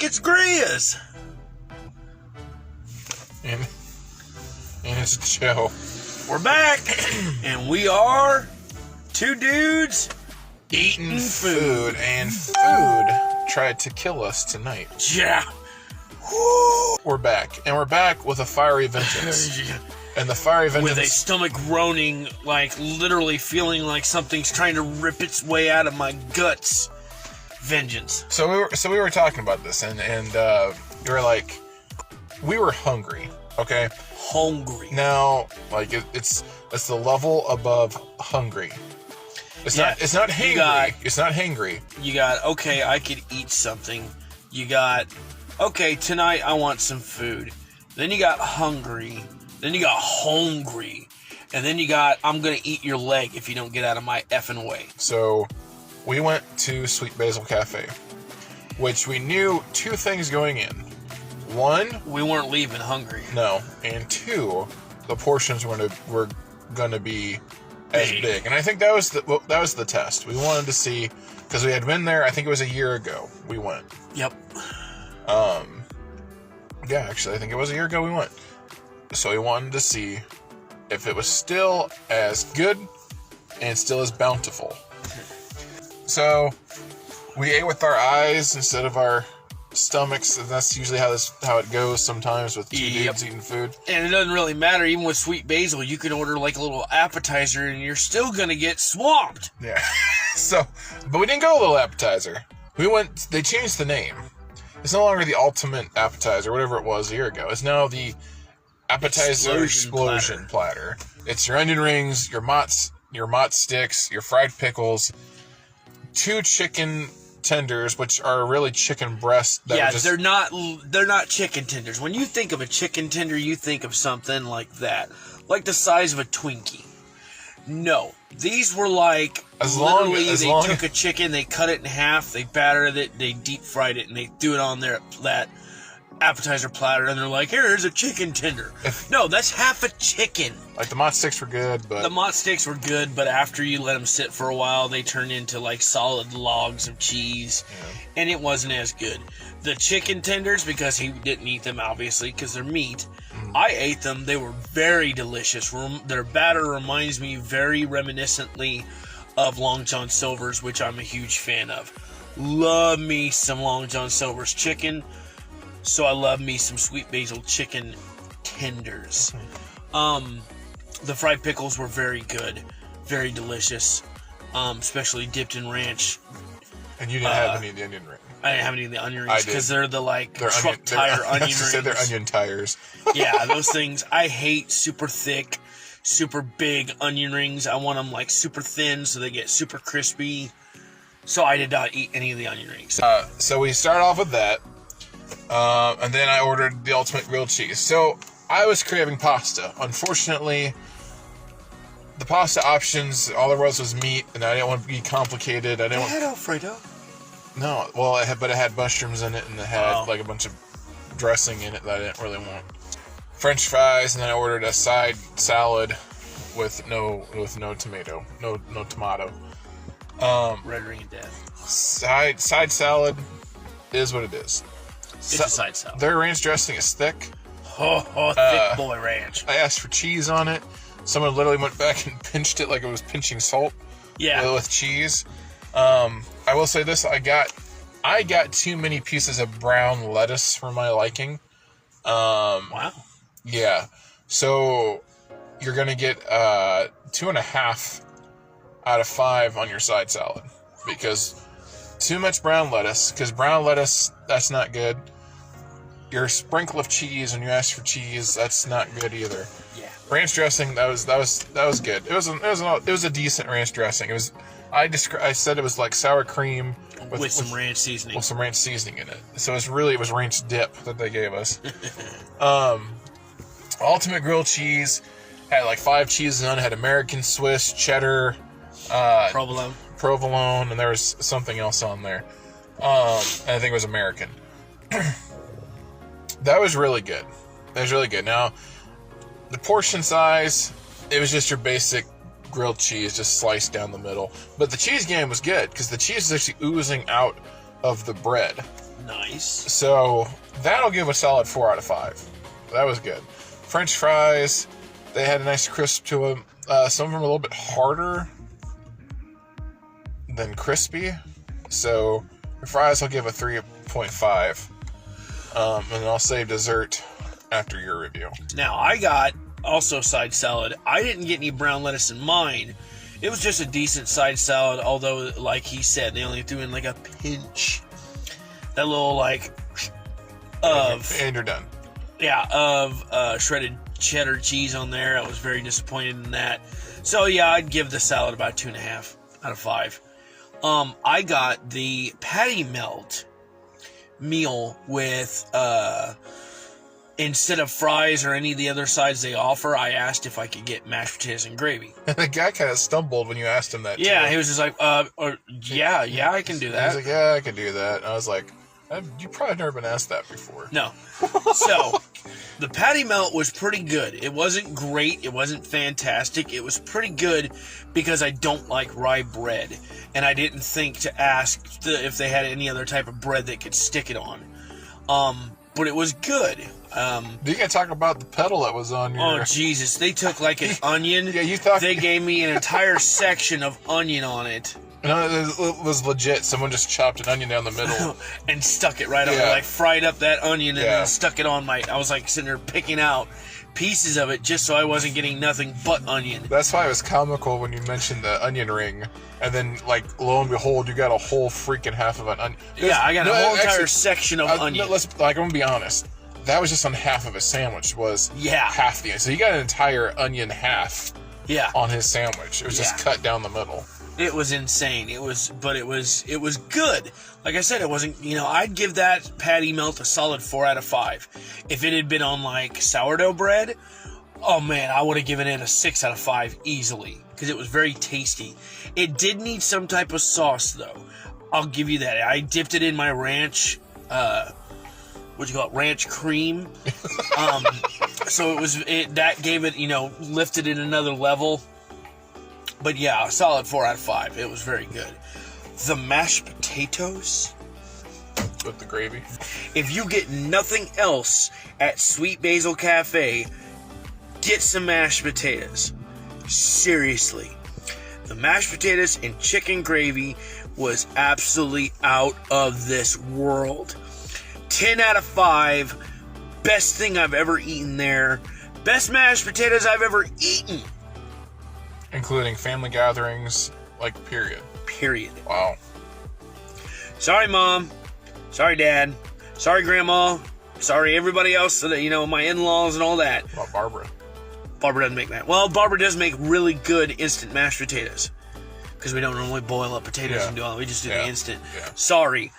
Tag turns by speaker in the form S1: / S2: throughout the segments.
S1: It's Grizz.
S2: And it's Joe.
S1: We're back, and we are two dudes
S2: Eating food, and food tried to kill us tonight.
S1: Yeah.
S2: We're back, and we're back with a fiery vengeance. And the fiery vengeance...
S1: With a stomach groaning, like literally feeling like something's trying to rip its way out of my guts. Vengeance.
S2: So we were talking about this, and you were like, we were hungry, okay?
S1: Hungry.
S2: Now, like, it's the level above hungry. It's not hangry. It's not hangry.
S1: You got, okay, I could eat something. You got, okay, tonight I want some food. Then you got hungry. Then you got hungry. And then you got, I'm going to eat your leg if you don't get out of my effing way.
S2: So, we went to Sweet Basil Cafe, which we knew two things going in. One,
S1: we weren't leaving hungry.
S2: No. And two, the portions were going to be as big. And I think that was the test. We wanted to see, because we had been there, I think it was a year ago we went.
S1: Yep.
S2: Yeah, actually, I think it was a year ago we went. So we wanted to see if it was still as good and still as bountiful. So we ate with our eyes instead of our stomachs, and that's usually how it goes sometimes with two dudes eating food.
S1: And it doesn't really matter, even with Sweet Basil, you can order like a little appetizer and you're still gonna get swamped.
S2: Yeah. But we didn't go a little appetizer. They changed the name. It's no longer the ultimate appetizer, whatever it was a year ago. It's now the appetizer explosion platter. It's your onion rings, your mott sticks, your fried pickles, 2 chicken tenders, which are really chicken breasts.
S1: They're not chicken tenders. When you think of a chicken tender, you think of something like that, like the size of a Twinkie. No, these were like they took a chicken, they cut it in half, they battered it, they deep fried it, and they threw it on that appetizer platter, and they're like, here's a chicken tender. No, that's half a chicken.
S2: Like, the mott sticks were good, but...
S1: The mott sticks were good, but after you let them sit for a while, they turn into, like, solid logs of cheese, and it wasn't as good. The chicken tenders, because he didn't eat them, obviously, because they're meat, I ate them. They were very delicious. Their batter reminds me very reminiscently of Long John Silver's, which I'm a huge fan of. Love me some Long John Silver's chicken. So I love me some Sweet Basil chicken tenders. The fried pickles were very good, very delicious, especially dipped in ranch.
S2: And you didn't have any of the onion rings.
S1: I didn't have any of the onion rings because they're the truck tire onion rings.
S2: They're onion tires.
S1: Yeah, those things. I hate super thick, super big onion rings. I want them like super thin so they get super crispy. So I did not eat any of the onion rings.
S2: So we start off with that. And then I ordered the ultimate grilled cheese. So I was craving pasta. Unfortunately, the pasta options, all there was meat, and I didn't want to be complicated.
S1: It had Alfredo.
S2: No, well, it had mushrooms in it, and it had like a bunch of dressing in it that I didn't really want. French fries, and then I ordered a side salad with no tomato, no tomato.
S1: Red ring of death.
S2: Side salad is what it is.
S1: It's a side salad.
S2: Their ranch dressing is thick.
S1: Thick boy ranch.
S2: I asked for cheese on it. Someone literally went back and pinched it like it was pinching salt.
S1: Yeah.
S2: With cheese. I will say this: I got too many pieces of brown lettuce for my liking.
S1: Wow.
S2: Yeah. So you're gonna get 2.5 out of 5 on your side salad because too much brown lettuce. Because brown lettuce, that's not good. Your sprinkle of cheese when you ask for cheese, that's not good either.
S1: Yeah.
S2: Ranch dressing, that was good. It was a decent ranch dressing. It was. I said it was like sour cream
S1: with some ranch seasoning.
S2: With some ranch seasoning in it. So it was ranch dip that they gave us. Ultimate grilled cheese had like 5 cheeses on it. Had American, Swiss, cheddar, provolone, and there was something else on there. And I think it was American. That was really good. Now, the portion size, it was just your basic grilled cheese just sliced down the middle. But the cheese game was good because the cheese is actually oozing out of the bread.
S1: Nice.
S2: So that'll give a solid 4 out of 5. That was good. French fries, they had a nice crisp to them. Some of them are a little bit harder than crispy. So the fries I'll give a 3.5. And then I'll save dessert after your review.
S1: Now, I got also side salad. I didn't get any brown lettuce in mine. It was just a decent side salad, although, like he said, they only threw in like a pinch. That little, like,
S2: And you're done.
S1: Yeah, of shredded cheddar cheese on there. I was very disappointed in that. So, yeah, I'd give the salad about 2.5 out of 5. I got the patty melt meal with, instead of fries or any of the other sides they offer, I asked if I could get mashed potatoes and gravy.
S2: And the guy kind of stumbled when you asked him that,
S1: Yeah,
S2: too.
S1: he was just like, yeah, I can do that.
S2: He was like, yeah, I can do that. And I was like, you probably never been asked that before.
S1: No. So, the patty melt was pretty good. It wasn't great. It wasn't fantastic. It was pretty good because I don't like rye bread. And I didn't think to ask if they had any other type of bread that could stick it on. But it was good.
S2: You can talk about the pedal that was on your...
S1: Oh, Jesus. They took like an onion.
S2: Yeah, you thought...
S1: They gave me an entire section of onion on it.
S2: No, it was legit. Someone just chopped an onion down the middle.
S1: And stuck it right on. Like, fried up that onion and then stuck it on my... I was like sitting there picking out pieces of it just so I wasn't getting nothing but onion.
S2: That's why it was comical when you mentioned the onion ring. And then, like, lo and behold, you got a whole freaking half of an onion.
S1: I got a whole entire section of onion.
S2: I'm going to be honest. That was just on half of a sandwich, was half the onion. So you got an entire onion half on his sandwich. It was just cut down the middle.
S1: It was insane. It was good. Like I said, it wasn't, I'd give that patty melt a solid 4 out of 5. If it had been on, like, sourdough bread, oh man, I would have given it a 6 out of 5 easily. Because it was very tasty. It did need some type of sauce, though. I'll give you that. I dipped it in my ranch, ranch cream. So that gave it, lifted it another level. But yeah, a solid 4 out of 5. It was very good. The mashed potatoes.
S2: With the gravy.
S1: If you get nothing else at Sweet Basil Cafe, get some mashed potatoes. Seriously. The mashed potatoes and chicken gravy was absolutely out of this world. 10 out of 5. Best thing I've ever eaten there. Best mashed potatoes I've ever eaten.
S2: Including family gatherings, period.
S1: Period.
S2: Wow.
S1: Sorry, Mom. Sorry, Dad. Sorry, Grandma. Sorry, everybody else, my in-laws and all that.
S2: What about Barbara?
S1: Barbara doesn't make that. Well, Barbara does make really good instant mashed potatoes. Because we don't normally boil up potatoes and do all that. We just do the instant. Yeah. Sorry.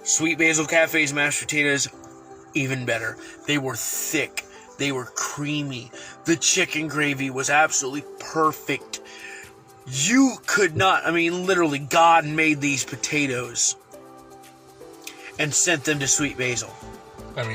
S1: Sweet Basil Cafe's mashed potatoes, even better. They were thick. They were creamy. The chicken gravy was absolutely perfect. You could not, literally, God made these potatoes and sent them to Sweet Basil.
S2: And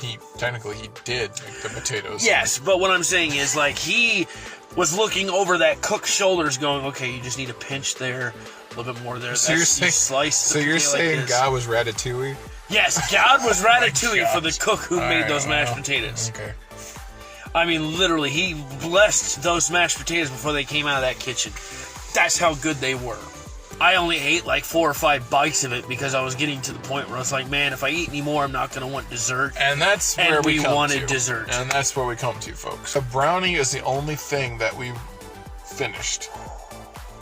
S2: he did make the potatoes.
S1: Yes, but what I'm saying is, he was looking over that cook's shoulders going, okay, you just need a pinch there, a little bit more there.
S2: So you're saying God was Ratatouille?
S1: Yes, God was Ratatouille for the cook who made those mashed potatoes.
S2: Okay.
S1: Literally, he blessed those mashed potatoes before they came out of that kitchen. That's how good they were. I only ate 4 or 5 bites of it because I was getting to the point where I was like, man, if I eat any more, I'm not going to want dessert.
S2: And that's where we
S1: wanted dessert.
S2: And that's where we come to, folks. The brownie is the only thing that we finished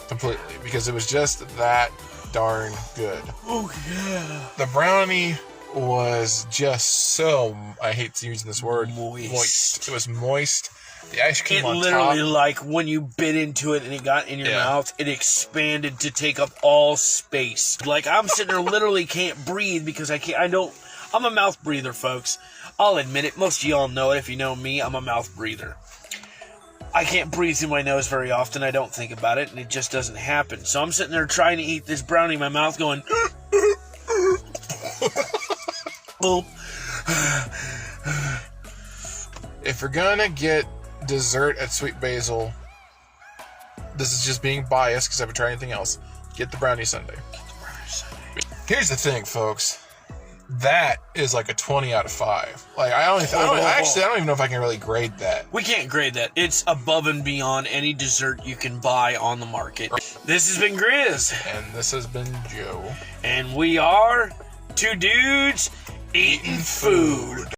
S2: completely because it was just that darn good.
S1: Oh, yeah.
S2: The brownie was just so, I hate using this word, moist. It was moist. The ice cream on top.
S1: It literally, when you bit into it and it got in your mouth, it expanded to take up all space. I'm sitting there literally can't breathe because I'm a mouth breather, folks. I'll admit it. Most of y'all know it. If you know me, I'm a mouth breather. I can't breathe through my nose very often. I don't think about it, and it just doesn't happen. So I'm sitting there trying to eat this brownie in my mouth going... Boop.
S2: If you're gonna get dessert at Sweet Basil, this is just being biased because I haven't tried anything else, get the brownie sundae. Here's the thing, folks. That is like a 20 out of 5. Like I don't even know if I can really grade that.
S1: We can't grade that. It's above and beyond any dessert you can buy on the market. This has been Grizz.
S2: And this has been Joe.
S1: And we are two dudes eating food.